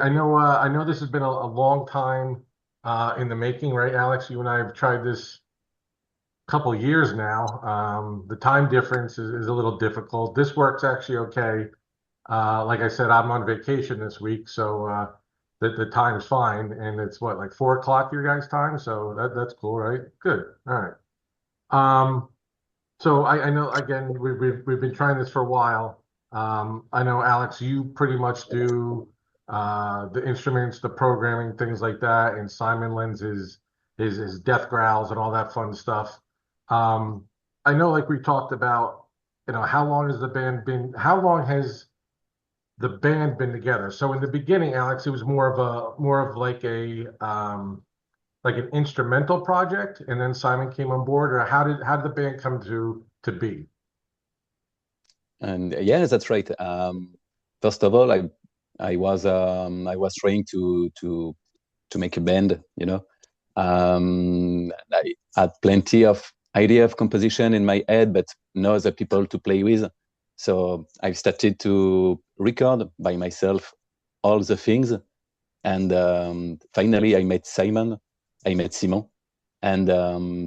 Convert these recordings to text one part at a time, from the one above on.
I know this has been a long time in the making, right, Alex? You and I have tried this couple years now. The time difference is a little difficult. This works actually okay. Like I said, I'm on vacation this week, so the time's fine, and it's what, like 4 o'clock your guys' time, so that's cool, right? Good. All right. Um, so I know again we've been trying this for a while. I know Alex, you pretty much do the instruments, the programming, things like that, and Simon lends his death growls and all that fun stuff. Um, I know, like we talked about, how long has the band been? How long has the band been together? So in the beginning, Alex, it was more of like an instrumental project, and then Simon came on board, or how did the band come to be? And yeah, that's right. First of all, I was trying to make a band, I had plenty of idea of composition in my head, but no other people to play with. So I started to record by myself all the things. And finally, I met Simon. And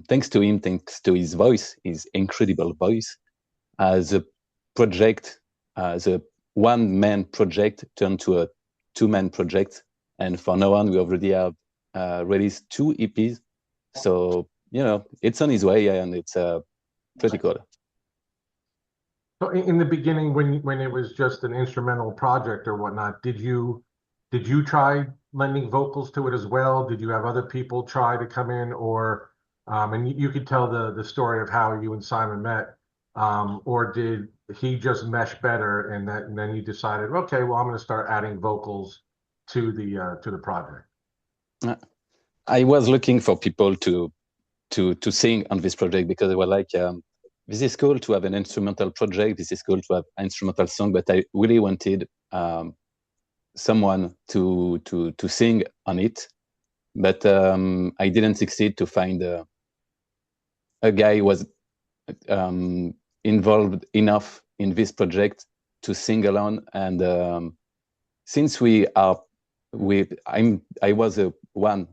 thanks to him, thanks to his voice, his incredible voice, the project, the one-man project turned to a two-man project. And for now on, we already have released 2 EPs. So, it's on his way and it's pretty cool. So in the beginning, when it was just an instrumental project or whatnot, did you try lending vocals to it as well? Did you have other people try to come in, or and you could tell the story of how you and Simon met, or did he just mesh better and then you decided, okay, well, I'm going to start adding vocals to the project. Uh, I was looking for people to sing on this project because they were like, this is cool to have an instrumental project. This is cool to have instrumental song, but I really wanted someone to sing on it. But I didn't succeed to find a guy who was involved enough in this project to sing along. And since I was a one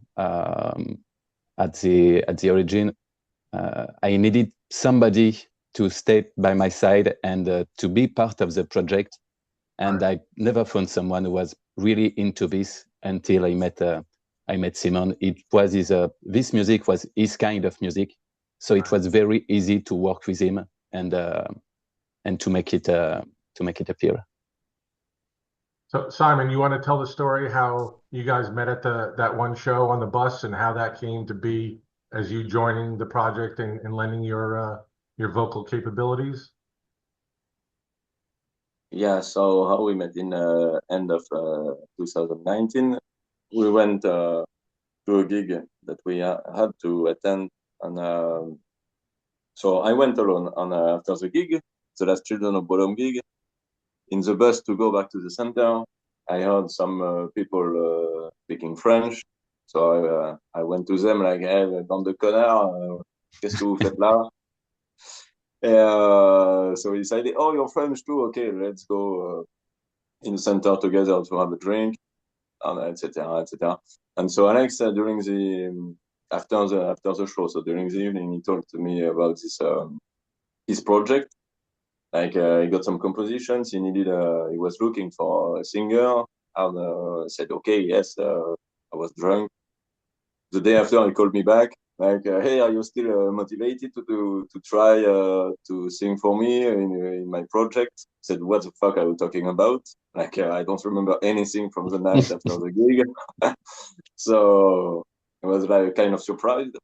at the origin. I needed somebody to stay by my side and to be part of the project. And Right. I never found someone who was really into this until I met Simon. It was this music was his kind of music, so it Right. was very easy to work with him and to make it appear. So Simon, you want to tell the story how you guys met at that one show on the bus and how that came to be as you joining the project and lending your vocal capabilities? Yeah, so how we met in end of 2019, we went to a gig that we had to attend, and so I went alone. And after the gig, the last Children of Bodom gig, in the bus to go back to the center, I heard some people speaking French. So I went to them like, hey, bande de connards, qu'est-ce que vous faites là? So he decided, oh, you're French too? Okay, let's go in the center together to have a drink, and etc. etc. And so Alex, during the after the show, so during the evening, he talked to me about his project. Like he got some compositions. He was looking for a singer, and said, okay, yes. I was drunk. The day after, he called me back, like, hey, are you still motivated to try to sing for me in my project? I said, what the fuck are you talking about? Like, I don't remember anything from the night after the gig. So I was like kind of surprised.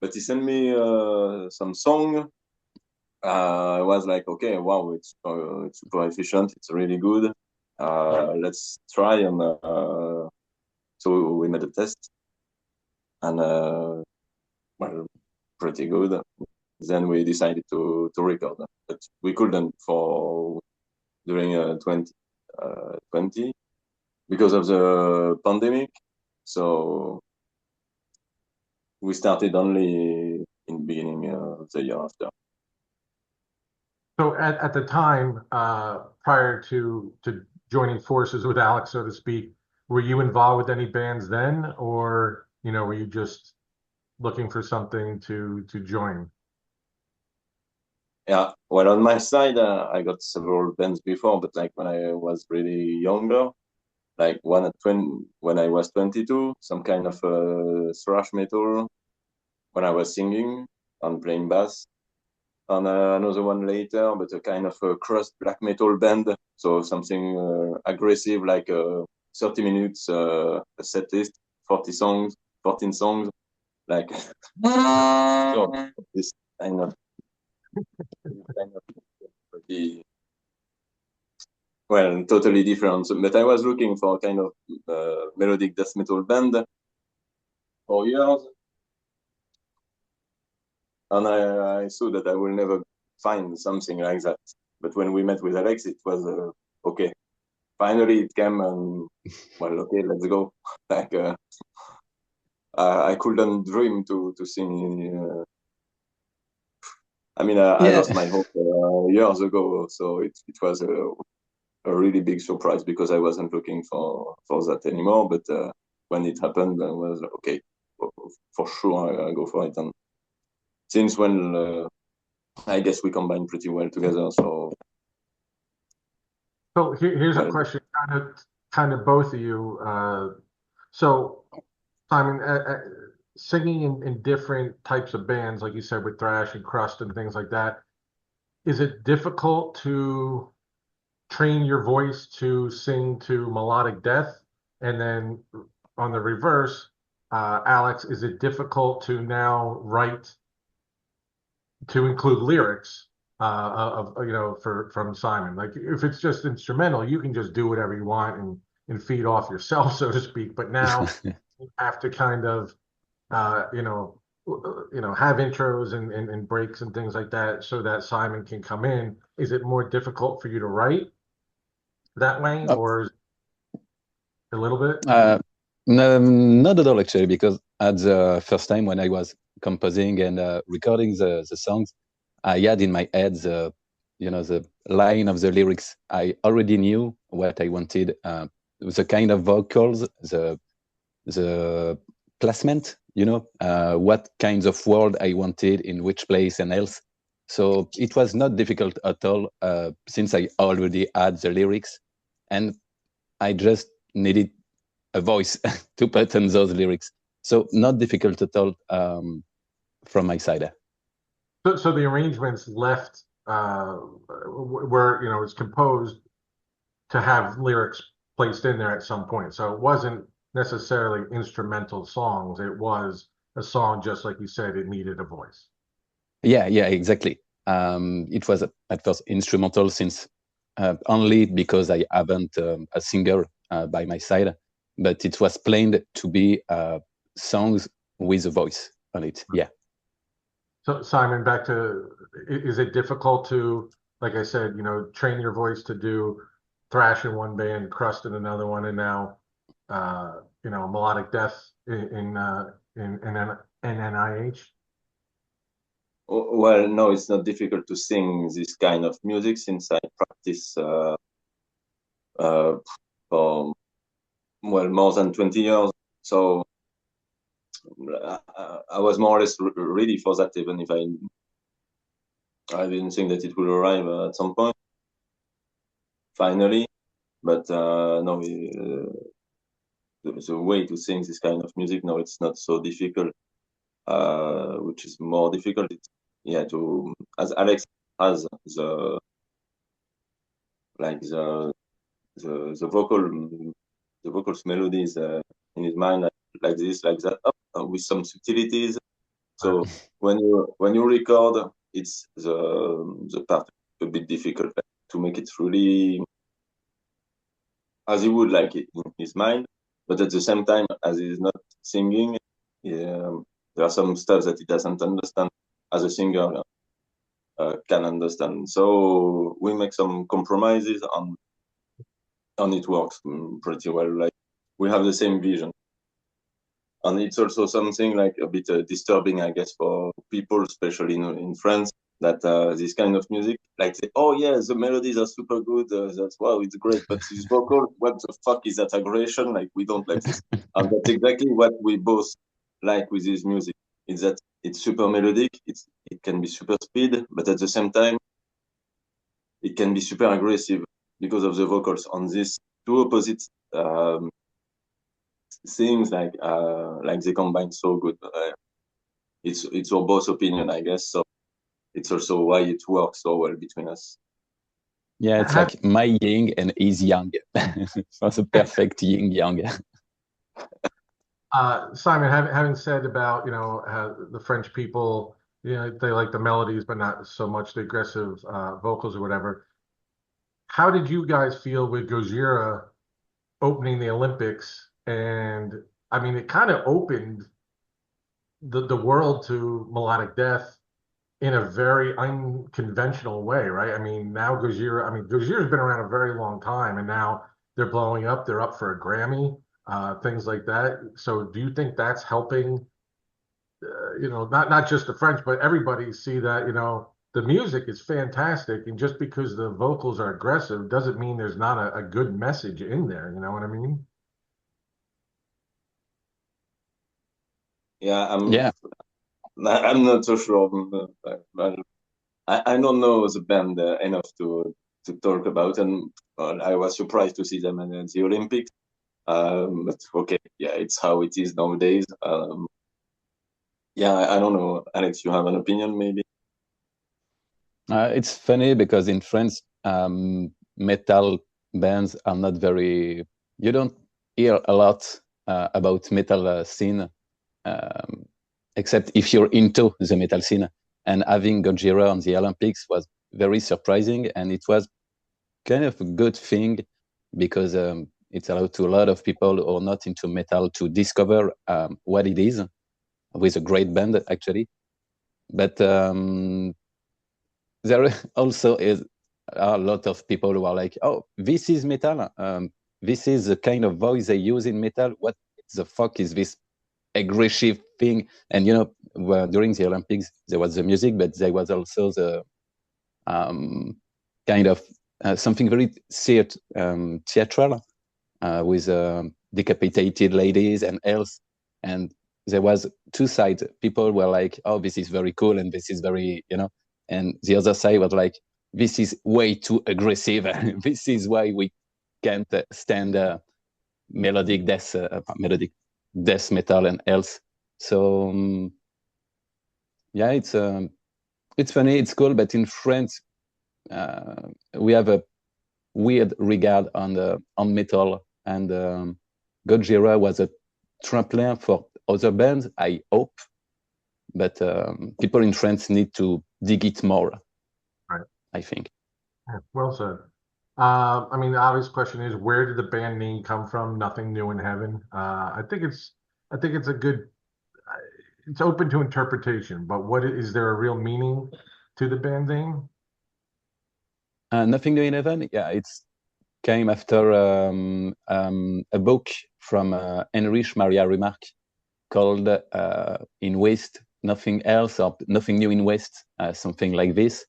But he sent me some song. I was like, okay, wow, it's super efficient. It's really good. Let's try. And so we made a test, and well, pretty good. Then we decided to record, but we couldn't for during 2020 because of the pandemic. So we started only in the beginning of the year after. So at the time, prior to joining forces with Alex, so to speak, were you involved with any bands then, or were you just looking for something to join? Yeah, well, on my side, I got several bands before, but like when I was really younger, like when I was 22, some kind of thrash metal when I was singing and playing bass, and another one later, but a kind of a crust black metal band, so something aggressive, like 30 minutes a set list, 40 songs, 14 songs, like so this kind of pretty well, totally different. But I was looking for a kind of melodic death metal band for years, and I saw that I will never find something like that. But when we met with Alex, it was okay. Finally, it came, and well, okay, let's go. Like I couldn't dream to sing. I mean, I Yeah. lost my hope years ago, so it was a really big surprise because I wasn't looking for that anymore. But when it happened, I was like, okay, for sure I go for it. And since when, I guess we combine pretty well together. So Here's a well, question, kind of both of you. So Simon, singing in different types of bands, like you said, with thrash and crust and things like that, is it difficult to train your voice to sing to melodic death? And then on the reverse, Alex, is it difficult to now write to include lyrics from Simon? Like if it's just instrumental, you can just do whatever you want and feed off yourself, so to speak. But now you have to kind of have intros and breaks and things like that so that Simon can come in. Is it more difficult for you to write that way, Uh, or a little bit? no, not at all actually, because at the first time when I was composing and recording the songs, I had in my head the line of the lyrics. I already knew what I wanted, the kind of vocals, the placement, what kinds of word I wanted in which place and else. So it was not difficult at all, since I already had the lyrics, and I just needed a voice to put on those lyrics. So not difficult at all, from my side. So the arrangements left where it's composed to have lyrics placed in there at some point. So it wasn't necessarily instrumental songs. It was a song, just like you said, it needed a voice. Yeah, exactly. It was at first instrumental, since only because I haven't a singer by my side, but it was planned to be songs with a voice on it. Yeah. So Simon, back to, is it difficult to, like I said, train your voice to do thrash in one band, crust in another one, and now, melodic death in NNIH? well, no, it's not difficult to sing this kind of music since I practice for well more than 20 years. So I was more or less ready for that, even if I didn't think that it would arrive at some point. Finally, but no, the way to sing this kind of music, no, it's not so difficult. Which is more difficult, to, as Alex has the vocals melodies in his mind, like this, like that, with some subtleties. So when you record, it's the part a bit difficult, like, to make it really as he would like it in his mind, but at the same time, as he's not singing, there are some stuff that he doesn't understand as a singer can understand. So we make some compromises and it works pretty well. Like we have the same vision. And it's also something like a bit disturbing, I guess, for people, especially in France, that this kind of music, like say, oh yeah, the melodies are super good, that's wow, it's great, but this vocal, what the fuck is that aggression? Like we don't like this, and that's exactly what we both like with this music. Is that it's super melodic, it can be super speed, but at the same time, it can be super aggressive because of the vocals. On these two opposite things, like they combine so good. It's our both opinion, I guess. So it's also why it works so well between us. Yeah, it's like my yin and his yang. That's a perfect yin yang. Simon, having said about, you know, the French people, you know, they like the melodies, but not so much the aggressive vocals or whatever. How did you guys feel with Gojira opening the Olympics? And I mean, it kind of opened the world to melodic death in a very unconventional way, right? I mean, now Gojira's been around a very long time, and now they're blowing up. They're up for a Grammy, things like that. So, do you think that's helping? You know, not just the French, but everybody see that, you know, the music is fantastic, and just because the vocals are aggressive doesn't mean there's not a good message in there. You know what I mean? Yeah, Yeah. I'm not so sure. I don't know the band enough to talk about, and I was surprised to see them in the Olympics. But okay, yeah, it's how it is nowadays. Yeah, I don't know, Alex. You have an opinion, maybe? It's funny because in France, metal bands are not very. You don't hear a lot about metal scene, except if you're into the metal scene. And having Gojira on the Olympics was very surprising, and it was kind of a good thing because it's allowed to a lot of people who are not into metal to discover what it is with a great band, actually. But there also is a lot of people who are like, oh, this is metal. This is the kind of voice they use in metal. What the fuck is this aggressive thing? And, you know, during the Olympics, there was the music, but there was also the kind of something very theatrical with decapitated ladies and else. And there was two sides. People were like, oh, this is very cool and this is very, you know, and the other side was like, this is way too aggressive. This is why we can't stand melodic death metal and else. So yeah, it's funny, it's cool, but in France we have a weird regard on metal, and Gojira was a trampoline for other bands, I hope, but people in France need to dig it more, Right. I think. Yeah, well said. I mean, the obvious question is, where did the band name come from? Nothing New in Heaven. I think it's a good. It's open to interpretation, but what is there a real meaning to the band name? Nothing New in Heaven. Yeah, it's came after a book from Heinrich Maria Remarque called In West, Nothing Else, or Nothing New in West, something like this.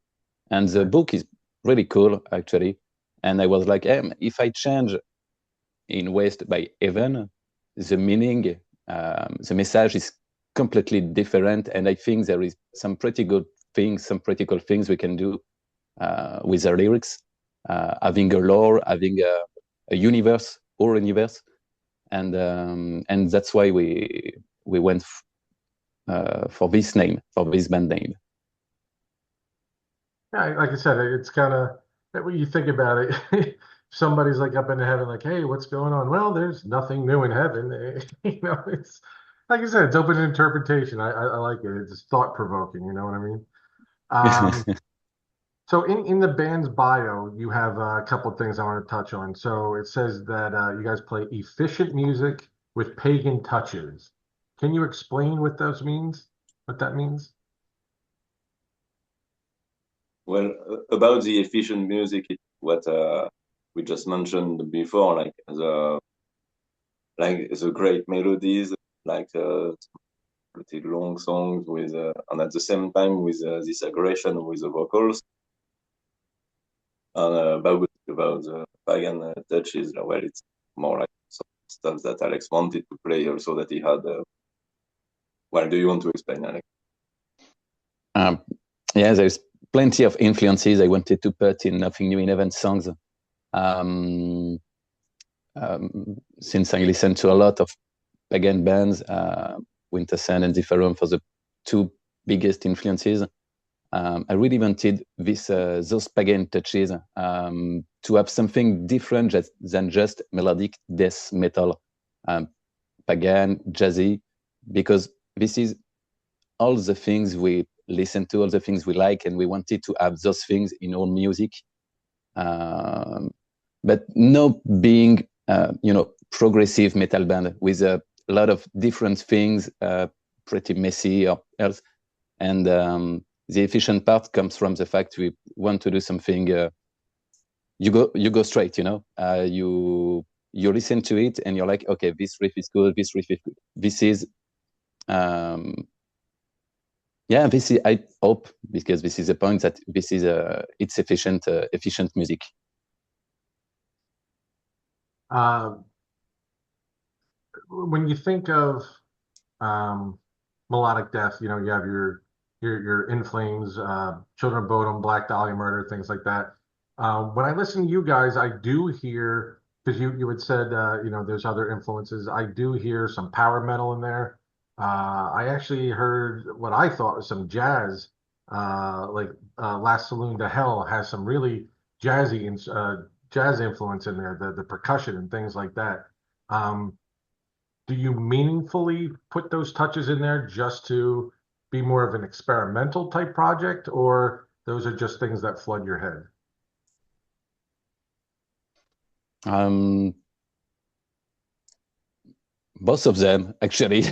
And the book is really cool, actually. And I was like, if I change In West by Heaven, the meaning, the message is completely different. And I think there is some pretty good things, some pretty cool things we can do with the lyrics, having a lore, having a universe or universe, and that's why we went for this name, for this band name. Yeah, like I said, it's kind of when you think about it, somebody's like up in heaven, like, hey, what's going on? Well, there's nothing new in heaven. You know, it's like I said, it's open to interpretation. I like it. It's thought provoking. You know what I mean? So in the band's bio, you have a couple of things I want to touch on. So it says that you guys play efficient music with pagan touches. Can you explain what those means? What that means? Well, about the efficient music, it's what we just mentioned before, like the great melodies, like pretty long songs with, and at the same time with this aggression with the vocals. And about the pagan touches, well, it's more like some stuff that Alex wanted to play, also that he had. Well, do you want to explain, Alex? Yeah, there's plenty of influences I wanted to put in Nothing New in Heaven songs. Since I listened to a lot of pagan bands, Wintersun and Different for the two biggest influences, I really wanted those pagan touches to have something different than just melodic death metal, pagan, jazzy, because this is all the things we listen to, all the things we like, and we wanted to have those things in our music, but no being progressive metal band with a lot of different things, pretty messy or else. And the efficient part comes from the fact we want to do something. You go straight, you listen to it and you're like, okay, this riff is good, this riff is good. This is this is, I hope, because this is the point, that this is it's efficient music. When you think of melodic death, you have your In Flames, Children of Bodom, Black Dahlia Murder, things like that. When I listen to you guys, I do hear, because you had said there's other influences. I do hear some power metal in there. I actually heard what I thought was some jazz, like Last Saloon to Hell has some really jazzy jazz influence in there, the percussion and things like that. Do you meaningfully put those touches in there just to be more of an experimental type project, or those are just things that flood your head? Both of them, actually.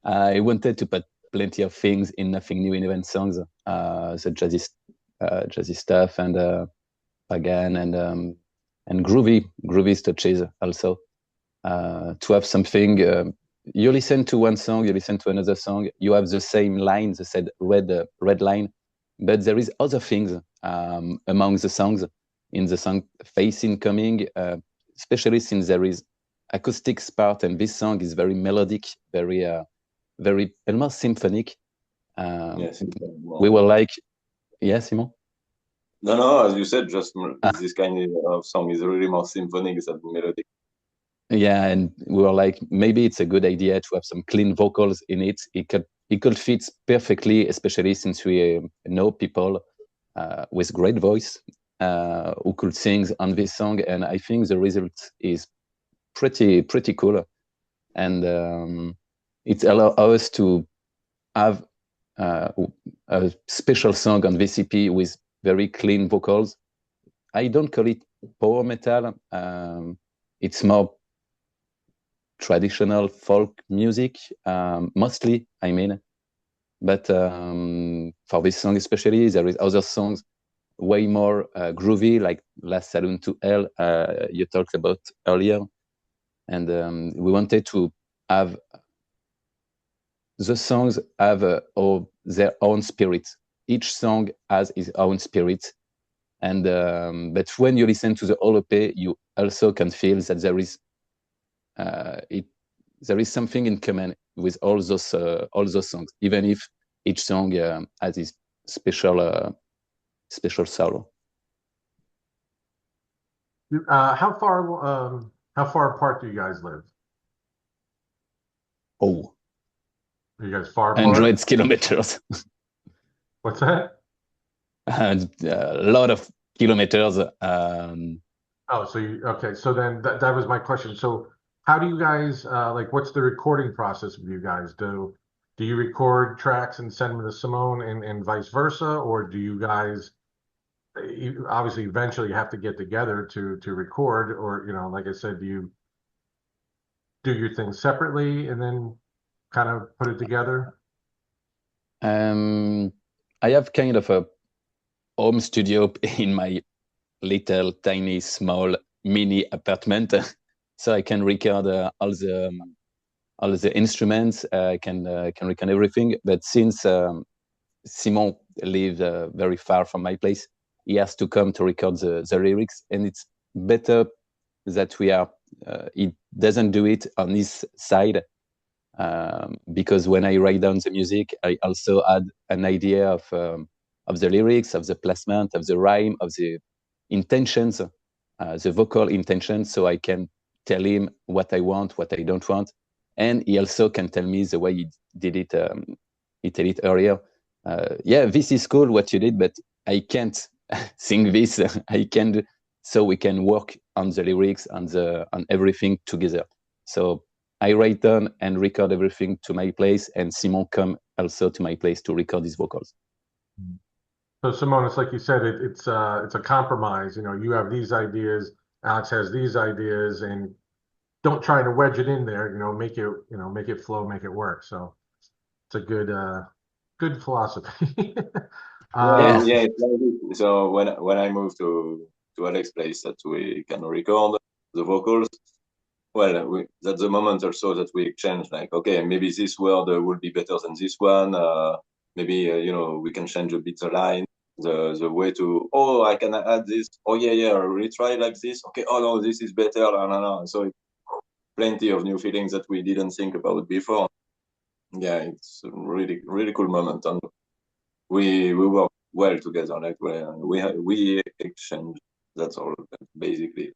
I wanted to put plenty of things in Nothing New in Heaven songs, the jazzy stuff, and pagan and groovy touches also. To have something, you listen to one song, you listen to another song, you have the same line, the said red line, but there is other things among the songs in the song Facing Coming, especially since there is acoustics part, and this song is very melodic, very almost symphonic. Yes. We were like, yeah, Simon? No, as you said, just this kind of song is really more symphonic than melodic. Yeah, and we were like, maybe it's a good idea to have some clean vocals in it. It could fit perfectly, especially since we know people with great voice who could sing on this song, and I think the result is pretty cool. And it allows us to have a special song on this EP with very clean vocals. I don't call it power metal. It's more traditional folk music, mostly, I mean. But for this song especially, there is other songs way more groovy, like Last Saloon to Hell you talked about earlier. And we wanted to have the songs have their own spirit. Each song has its own spirit. And but when you listen to the whole EP, you also can feel that there is something in common with all those songs, even if each song has its special solo. How far apart do you guys live? Oh, are you guys far apart? Hundreds kilometers. What's that? A lot of kilometers. Okay. So then that was my question. So how do you guys what's the recording process with you guys? Do you record tracks and send them to Simone and vice versa, or do you guys obviously eventually have to get together to record, or like I said, do you do your thing separately and then kind of put it together? I have kind of a home studio in my little tiny small mini apartment, so I can record all the all the instruments, can record everything. But since Simon lives very far from my place, he has to come to record the lyrics, and it's better that we are. He doesn't do it on his side, because when I write down the music, I also add an idea of the lyrics, of the placement, of the rhyme, of the intentions, the vocal intentions, so I can tell him what I want, what I don't want, and he also can tell me the way he did it. He did it earlier. Yeah, this is cool what you did, but I can't sing this. I can, so we can work on the lyrics, on everything together. So I write down and record everything to my place, and Simon come also to my place to record his vocals. So Simone, it's like you said, it's a compromise. You know, you have these ideas, Alex has these ideas, and don't try to wedge it in there. You know, make it flow, make it work. So it's a good philosophy. Yeah, yeah. So when I moved to Alex's place that we can record the vocals, well, that's the moment also that we exchange, like, okay, maybe this word will be better than this one. Maybe we can change a bit the line, the way to. Oh, I can add this. Oh yeah, retry like this. Okay. Oh no, this is better. No. So plenty of new feelings that we didn't think about before. Yeah, it's a really really cool moment, and we work well together. Like we exchange. That's all. Basically,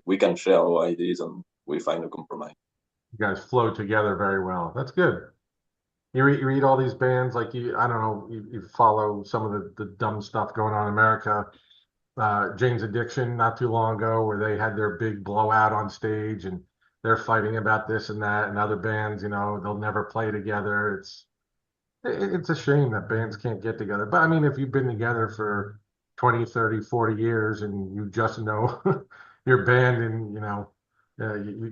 we can share our ideas and we find a compromise. You guys flow together very well. That's good. You read all these bands, like I don't know, you follow some of the dumb stuff going on in America. Jane's Addiction not too long ago, where they had their big blowout on stage and they're fighting about this and that, and other bands, they'll never play together. It's a shame that bands can't get together. But I mean, if you've been together for 20, 30, 40 years and you just know your band, and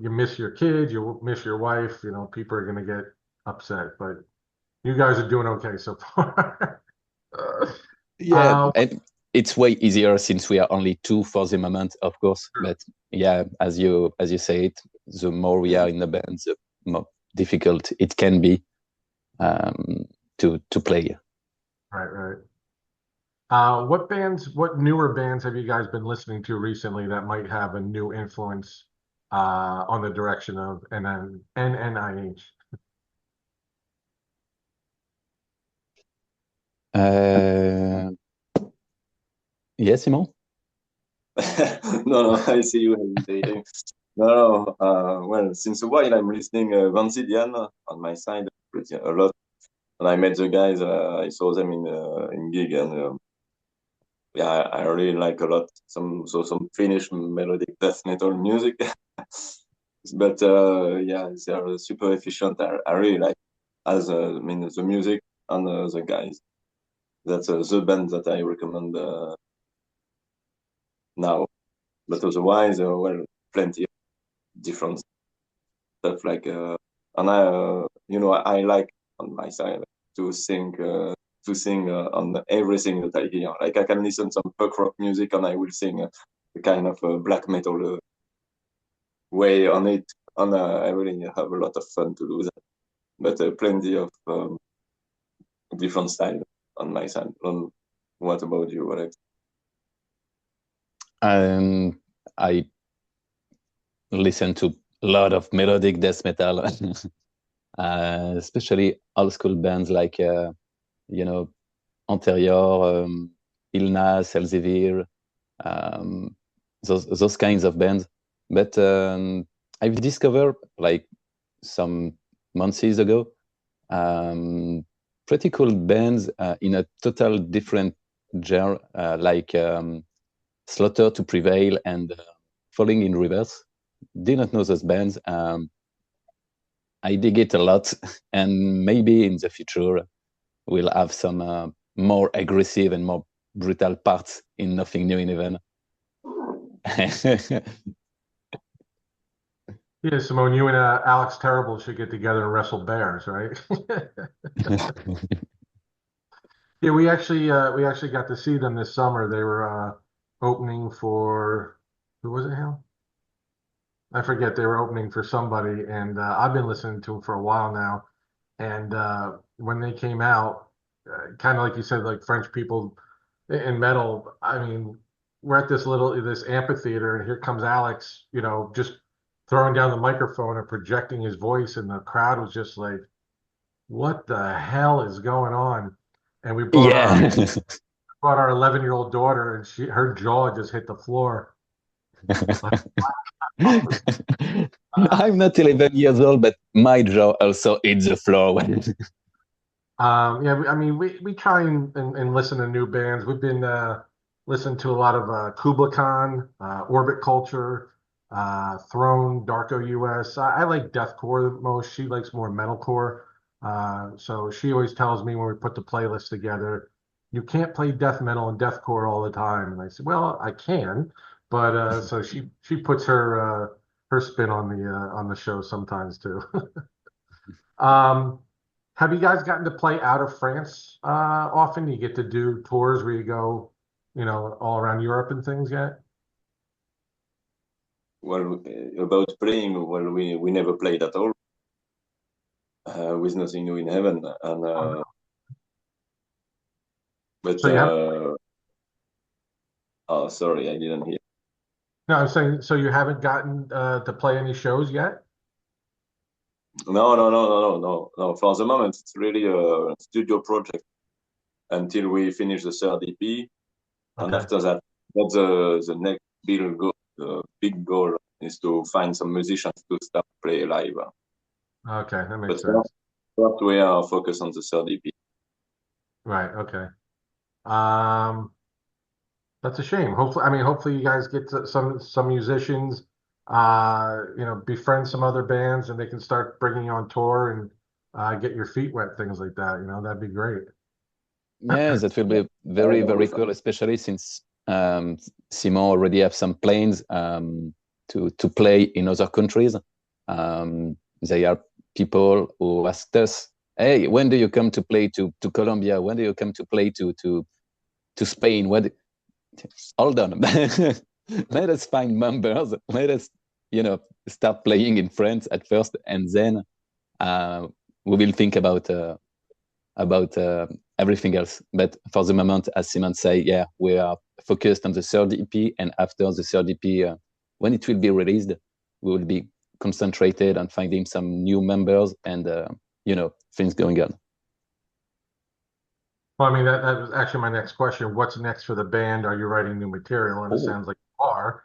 you miss your kids, you miss your wife, people are going to get upset. But you guys are doing okay so far. Yeah, and it's way easier since we are only two for the moment, of course. Sure. But yeah, as you say it, the more we are in the band, the more difficult it can be to play. Right. What newer bands have you guys been listening to recently that might have a new influence on the direction of NNIH? Yes, Simon? No, I see you hesitating. No, well, since a while I'm listening Vansidian on my side a lot, and I met the guys. I saw them in gig, and yeah, I really like a lot some Finnish melodic death metal music. But yeah, they are super efficient. I really like the music and the guys. That's the band that I recommend now. But otherwise, well, plenty of different stuff like and I like on my side to sing on everything that I hear. Like I can listen some punk rock music and I will sing a kind of black metal way on it, and I really have a lot of fun to do that. But plenty of different style on my side. What about you, Alex? I listen to a lot of melodic death metal, especially old school bands like Anterior, Illness, Elsevier, those kinds of bands. But I've discovered, like some months ago, pretty cool bands in a total different genre, like Slaughter to Prevail and Falling in Reverse. Did not know those bands. I dig it a lot, and maybe in the future we'll have some more aggressive and more brutal parts in Nothing New in Heaven. Yeah, Simone, you and Alex Terrible should get together and wrestle bears, right? Yeah, we actually got to see them this summer. They were opening for, who was it, Hal? I forget they were opening for somebody, and I've been listening to them for a while now. And when they came out, kind of like you said, like French people in metal. I mean, we're at this amphitheater, and here comes Alex, just throwing down the microphone and projecting his voice, and the crowd was just like, "What the hell is going on?" And we brought our Yeah. brought our 11-year-old daughter, and her jaw just hit the floor. Like, I'm not 11 years old, but my jaw also hits the floor. yeah, I mean, we try and listen to new bands. We've been listening to a lot of Kubla Khan, Orbit Culture, Throne, Darko US. I like deathcore the most. She likes more metalcore. So she always tells me when we put the playlist together, you can't play death metal and deathcore all the time. And I said, well, I can, but so she puts her spin on the show sometimes too. Um, have you guys gotten to play out of France often? You get to do tours where you go, all around Europe and things yet? Well, about playing, well, we never played at all. With Nothing New in Heaven, and Oh, but so you have oh, sorry, I didn't hear. no, I'm saying so you haven't gotten to play any shows yet? No, no, no, no, no, no, no. For the moment, it's really a studio project until we finish the third EP, and Okay. after that, that's the next big goal is to find some musicians to start play live. Okay, that But makes first, sense. first we are focused on the third EP. Right, okay. Um, that's a shame. Hopefully you guys get some musicians, befriend some other bands and they can start bringing you on tour and get your feet wet, things like that. That'd be great. Yeah, that will be very, That will very be fun. cool, especially since Simon already have some plans to play in other countries. They are people who asked us, "Hey, when do you come to play to Colombia? When do you come to play to Spain? Hold on, let us find members. Let us, start playing in France at first, and then we will think about everything else. But for the moment, as Simon say, yeah, we are focused on the third EP, and after the third EP, when it will be released, we will be concentrated on finding some new members and things going on. Well, I mean, that was actually my next question. What's next for the band? Are you writing new material? And it Oh, sounds like you are.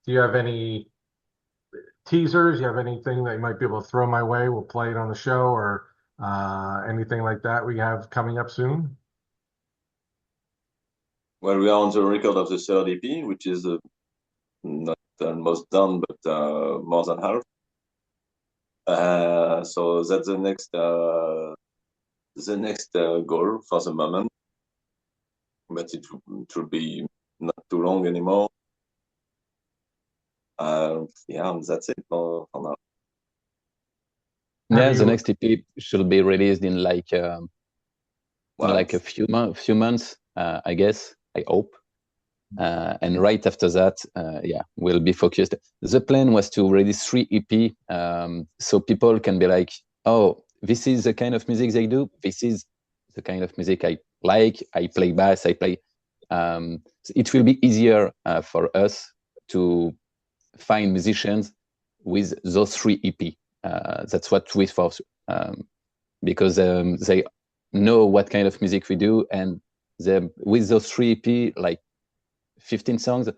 Do you have any teasers? You have anything that you might be able to throw my way? We'll play it on the show or anything like that we have coming up soon? Well, we are on the record of the third EP, which is not almost done, but more than half. So that's the next goal for the moment, but it will be not too long anymore. Yeah, that's it for now. Have yeah, the you? next EP should be released in like Well, a few months, I guess. I hope. And right after that, yeah, we'll be focused. The plan was to release 3 EP, so people can be like, "Oh, this is the kind of music they do. This is the kind of music I like. I play bass. I play." It will be easier for us to find musicians with those 3 EP. That's what we thought, because they know what kind of music we do, and with those 3 EP, like 15 songs,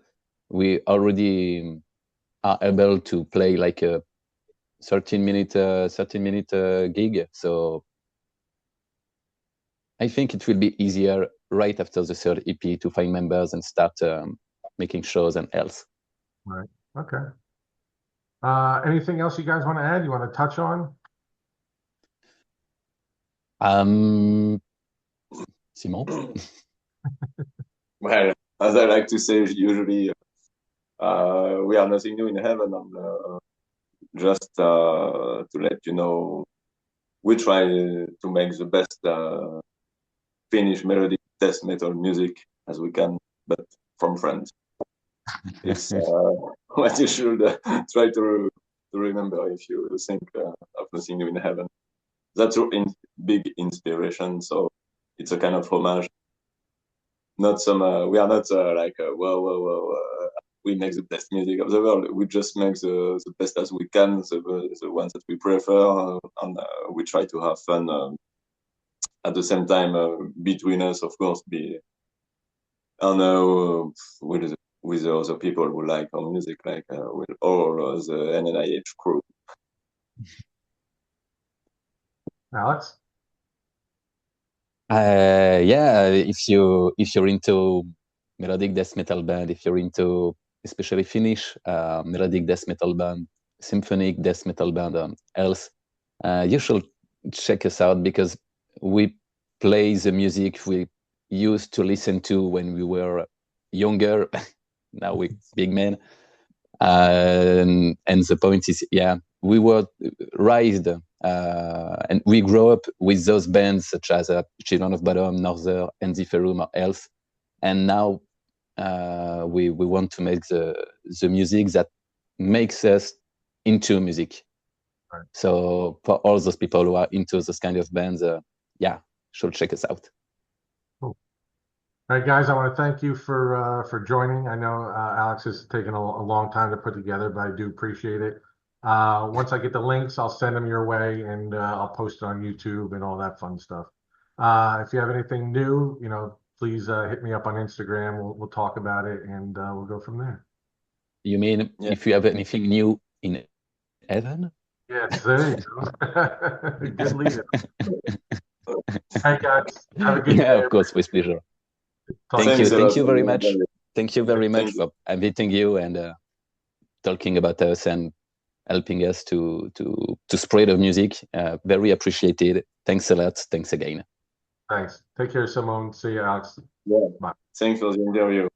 we already are able to play like a 13-minute gig. So I think it will be easier right after the third EP to find members and start making shows and else. Right. Okay. Anything else you guys want to add? You want to touch on? Simon? well, as I like to say, usually we are Nothing New in Heaven, and just to let you know, we try to make the best Finnish melodic death metal music as we can, but from France. it's what you should try to remember if you think of nothing new in heaven. That's your big inspiration. So it's a kind of homage. Not some. We are not like whoa. We make the best music of the world. We just make the best as we can, the ones that we prefer, and we try to have fun at the same time between us, of course. With the other people who like our music, like with all the NNIH crew. Alex? Yeah, if you're into melodic death metal band, if you're into especially Finnish melodic death metal band, symphonic death metal band, else, you should check us out, because we play the music we used to listen to when we were younger. Now we're big men, and the point is, yeah, we were raised and we grew up with those bands such as Children of Bodom, Norther, Enziferum, or else, and now we want to make the music that makes us into music. Right. So for all those people who are into those kind of bands, yeah, should check us out. Cool. All right, guys, I want to thank you for joining. I know Alex has taken a long time to put together, but I do appreciate it. Once I get the links, I'll send them your way, and I'll post it on YouTube and all that fun stuff. If you have anything new, please hit me up on Instagram. We'll talk about it, and we'll go from there. You mean if you have anything new in heaven? Yeah, there you go. Good lead. Hey, guys, have a good day. Yeah, of course, with pleasure. Thank you very much. Thank you very much for inviting you and talking about us and helping us to spread the music. Very appreciated. Thanks a lot. Thanks again. Thanks. Take care, Simone. See you, Alex. Yeah. Bye. Thanks for the interview.